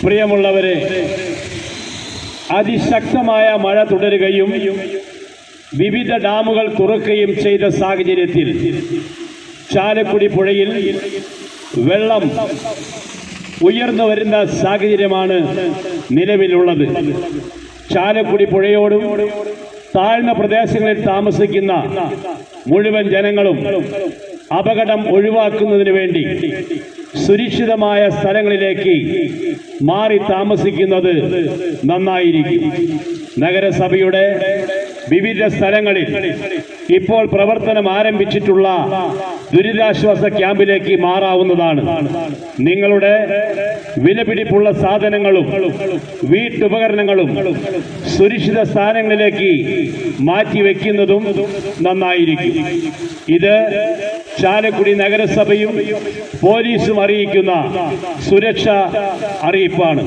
പ്രിയമുള്ളവരെ, അതിശക്തമായ മഴ തുടരുകയും വിവിധ ഡാമുകൾ തുറക്കുകയും ചെയ്ത സാഹചര്യത്തിൽ ചാലക്കുടി പുഴയിൽ വെള്ളം ഉയർന്നു വരുന്ന സാഹചര്യമാണ് നിലവിലുള്ളത്. ചാലക്കുടി പുഴയോടും താഴ്ന്ന പ്രദേശങ്ങളിൽ താമസിക്കുന്ന മുഴുവൻ ജനങ്ങളും അപകടം ഒഴിവാക്കുന്നതിന് വേണ്ടി സുരക്ഷിതമായ സ്ഥലങ്ങളിലേക്ക് മാറി താമസിക്കുന്നത് നന്നായിരിക്കും. നഗരസഭയുടെ വിവിധ സ്ഥലങ്ങളിൽ ഇപ്പോൾ പ്രവർത്തനം ആരംഭിച്ചിട്ടുള്ള ദുരിതാശ്വാസ ക്യാമ്പിലേക്ക് മാറാവുന്നതാണ്. നിങ്ങളുടെ വിലപിടിപ്പുള്ള സാധനങ്ങളും വീട്ടുപകരണങ്ങളും സുരക്ഷിത സ്ഥാനങ്ങളിലേക്ക് മാറ്റിവെക്കുന്നതും നന്നായിരിക്കും. ഇത് ചാലക്കുടി നഗരസഭയും പോലീസും അറിയിക്കുന്ന സുരക്ഷാ അറിയിപ്പാണ്.